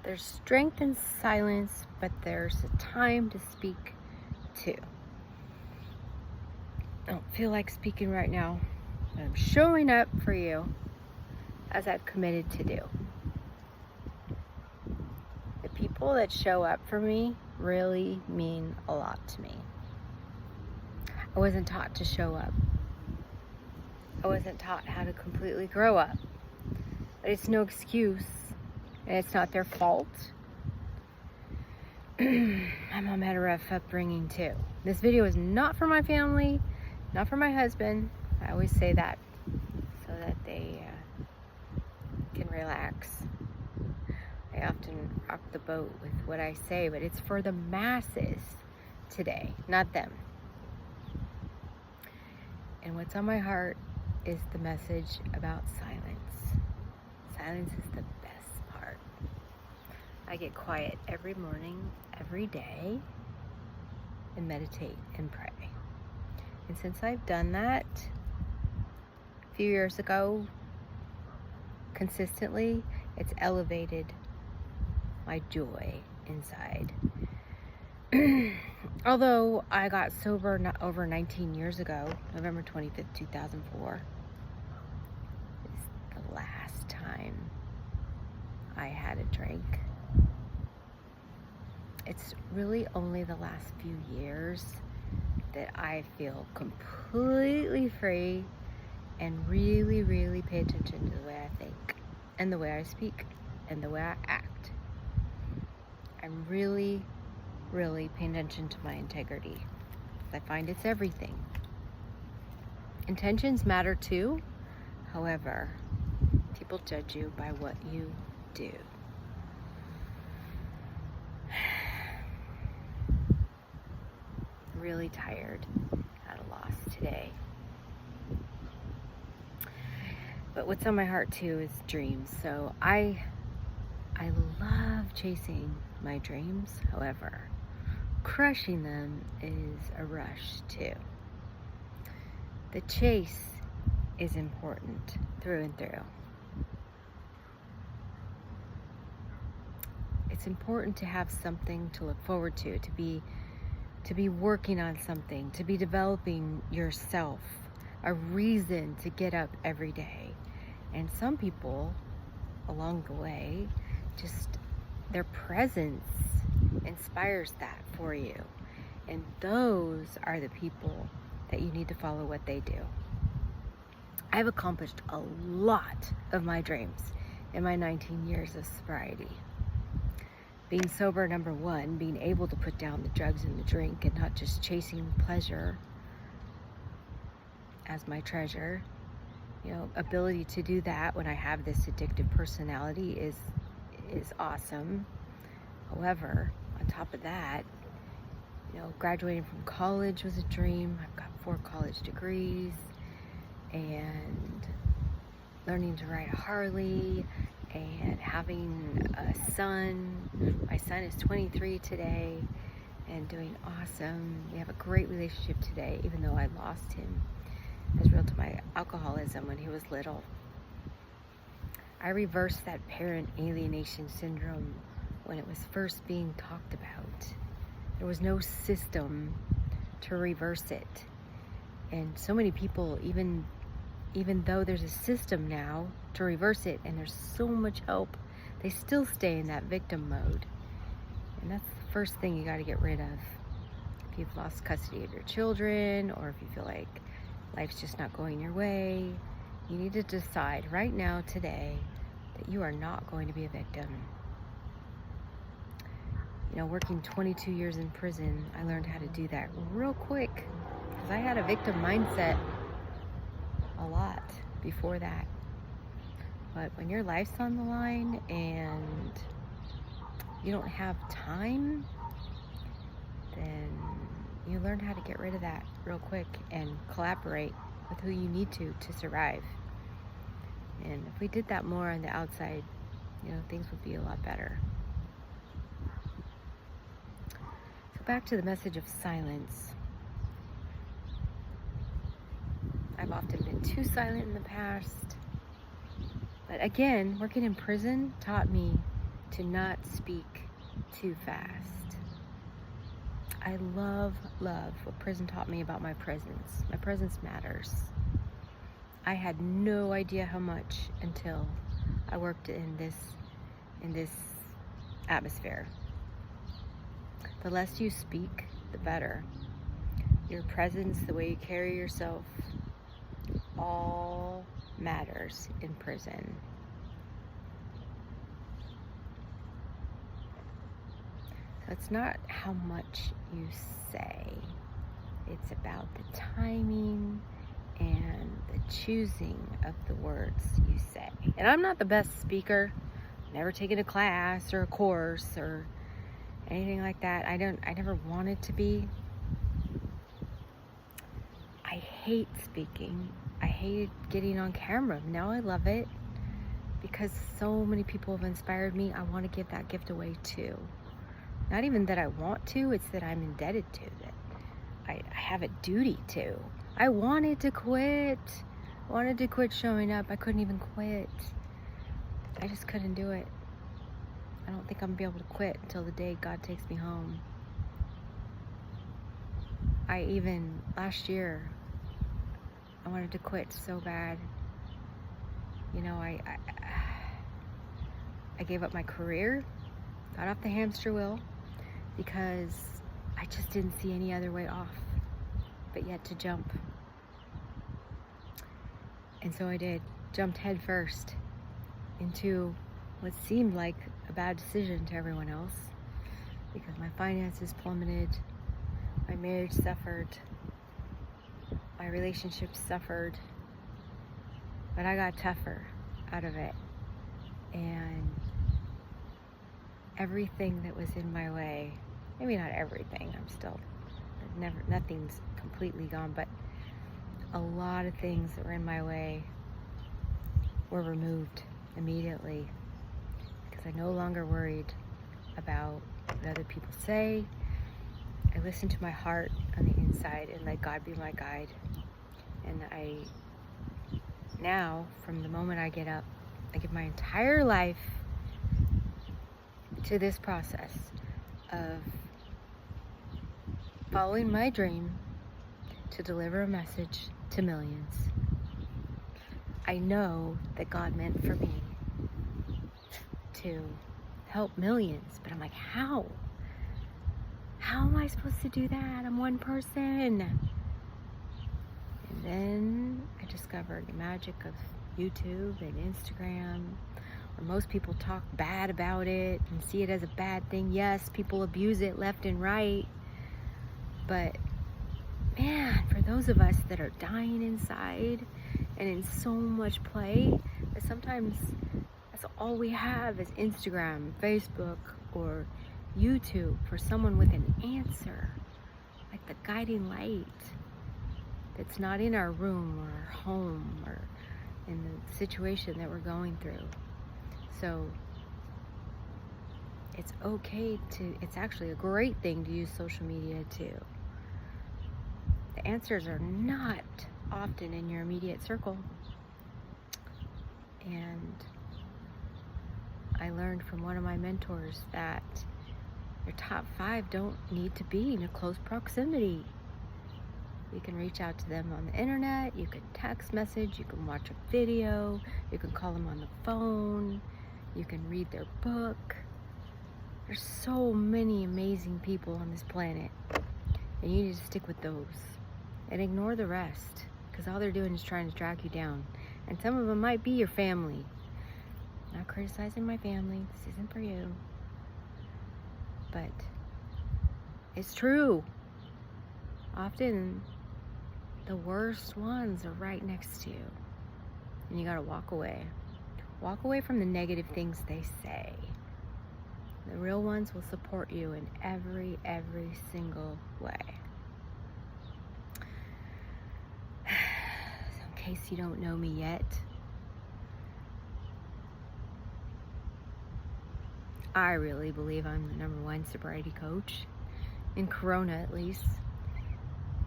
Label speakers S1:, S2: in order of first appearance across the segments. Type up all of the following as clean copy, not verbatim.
S1: There's strength in silence, but there's a time to speak too. I don't feel like speaking right now, but I'm showing up for you as I've committed to do. The people that show up for me really mean a lot to me. I wasn't taught to show up. I wasn't taught how to completely grow up. But it's no excuse, and it's not their fault. My mom had a rough upbringing too. This video is not for my family, not for my husband. I always say that so that they can relax. I often rock the boat with what I say, but it's for the masses today, not them. And what's on my heart is the message about silence. Silence is the best part. I get quiet every morning, every day, and meditate and pray. And since I've done that a few years ago, consistently, it's elevated my joy inside. Although I got sober not over 19 years ago, November 25th, 2004, is the last time I had a drink. It's really only the last few years that I feel completely free and really, really pay attention to the way I think and the way I speak and the way I act. I'm really paying attention to my integrity. I find it's everything. Intentions matter too. However, people judge you by what you do. Really tired, at a loss today. But what's on my heart too is dreams. So I love chasing my dreams. However, crushing them is a rush too. The chase is important through and through. It's important to have something to look forward to be working on something, to be developing yourself, a reason to get up every day. And some people along the way, just their presence inspires that for you. And those are the people that you need to follow what they do. I've accomplished a lot of my dreams in my 19 years of sobriety. Being sober, number one, being able to put down the drugs and the drink and not just chasing pleasure as my treasure. You know, ability to do that when I have this addictive personality is awesome. However, on top of that, you know, graduating from college was a dream. I've got 4 college degrees and learning to ride a Harley and having a son. My son is 23 today and doing awesome. We have a great relationship today, even though I lost him as real to my alcoholism when he was little. I reversed that parent alienation syndrome when it was first being talked about. There was no system to reverse it. And so many people, even though there's a system now to reverse it and there's so much help, they still stay in that victim mode. And that's the first thing you got to get rid of. If you've lost custody of your children, or if you feel like life's just not going your way, you need to decide right now, today, that you are not going to be a victim. You know, working 22 years in prison, I learned how to do that real quick because I had a victim mindset a lot before that. But when your life's on the line and you don't have time, then you learn how to get rid of that real quick and collaborate with who you need to survive. And if we did that more on the outside, you know, things would be a lot better. So back to the message of silence. I've often been too silent in the past. But again, working in prison taught me to not speak too fast. I love what prison taught me about my presence. My presence matters. I had no idea how much until I worked in this atmosphere. The less you speak, the better. Your presence, the way you carry yourself, all matters in prison. So it's not how much you say. It's about the timing and the choosing of the words you say. And I'm not the best speaker. Never taken a class or a course or anything like that. I never wanted to be. I hate speaking. I hated getting on camera. Now I love it because so many people have inspired me. I want to give that gift away too. Not even that I want to, it's that I'm indebted to, that I have a duty to. I wanted to quit. I wanted to quit showing up. I couldn't even quit. I just couldn't do it. I don't think I'm gonna be able to quit until the day God takes me home. Last year, I wanted to quit so bad. You know, I gave up my career, got off the hamster wheel, because I just didn't see any other way off but yet to jump. And so I did, jumped head first into what seemed like a bad decision to everyone else, because my finances plummeted, my marriage suffered, my relationships suffered, but I got tougher out of it. And everything that was in my way, maybe not everything, nothing's completely gone, but a lot of things that were in my way were removed immediately, because I no longer worried about what other people say. I listened to my heart on the inside and let God be my guide. And now, from the moment I get up, I give my entire life to this process of following my dream to deliver a message to millions. I know that God meant for me to help millions, but I'm like, how? How am I supposed to do that? I'm one person. And then I discovered the magic of YouTube and Instagram, where most people talk bad about it and see it as a bad thing. Yes, people abuse it left and right. But man, for those of us that are dying inside and in so much play, that sometimes that's all we have is Instagram, Facebook, or YouTube for someone with an answer, like the guiding light that's not in our room or our home or in the situation that we're going through. So it's actually a great thing to use social media too. The answers are not often in your immediate circle. And I learned from one of my mentors that your top 5 don't need to be in a close proximity. You can reach out to them on the internet, you can text message, you can watch a video, you can call them on the phone, you can read their book. There's so many amazing people on this planet, and you need to stick with those and ignore the rest, because all they're doing is trying to drag you down. And some of them might be your family. Not criticizing my family, this isn't for you. But it's true. Often the worst ones are right next to you. And you gotta walk away. Walk away from the negative things they say. The real ones will support you in every single way. So in case you don't know me yet, I really believe I'm the #1 sobriety coach, in Corona at least.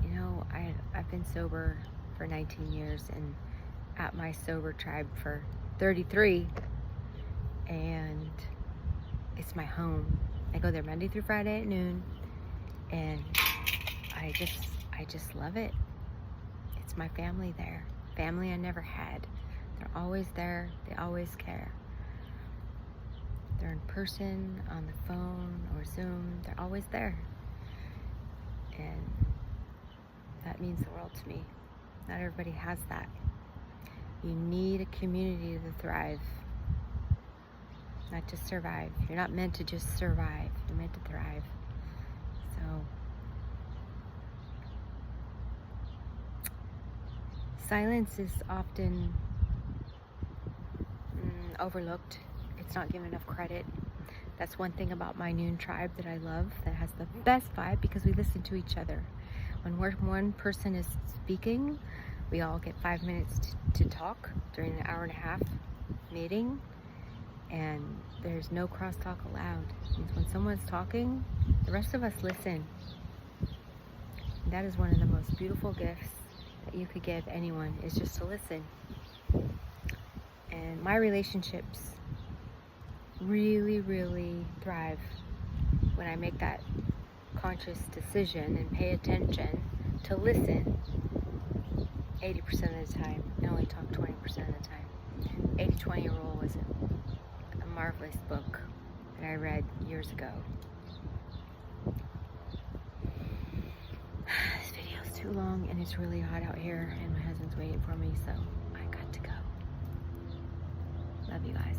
S1: You know, I've been sober for 19 years and at my sober tribe for 33. And It's my home. I go there Monday through Friday at noon, and I just love it. It's my family there. Family I never had. They're always there. They always care. They're in person, on the phone, or Zoom. They're always there. And that means the world to me. Not everybody has that. You need a community to thrive, not just survive. You're not meant to just survive. You're meant to thrive. So, silence is often overlooked. It's not given enough credit. That's one thing about my Noon tribe that I love, that has the best vibe, because we listen to each other. When one person is speaking, we all get 5 minutes to talk during an hour and a half meeting, and there's no crosstalk allowed. It means when someone's talking, the rest of us listen. And that is one of the most beautiful gifts that you could give anyone, is just to listen. And my relationships really, really thrive when I make that conscious decision and pay attention to listen 80% of the time and only talk 20% of the time. 80-20 rule was a marvelous book that I read years ago. This video is too long and it's really hot out here, and my husband's waiting for me, so I got to go. Love you guys.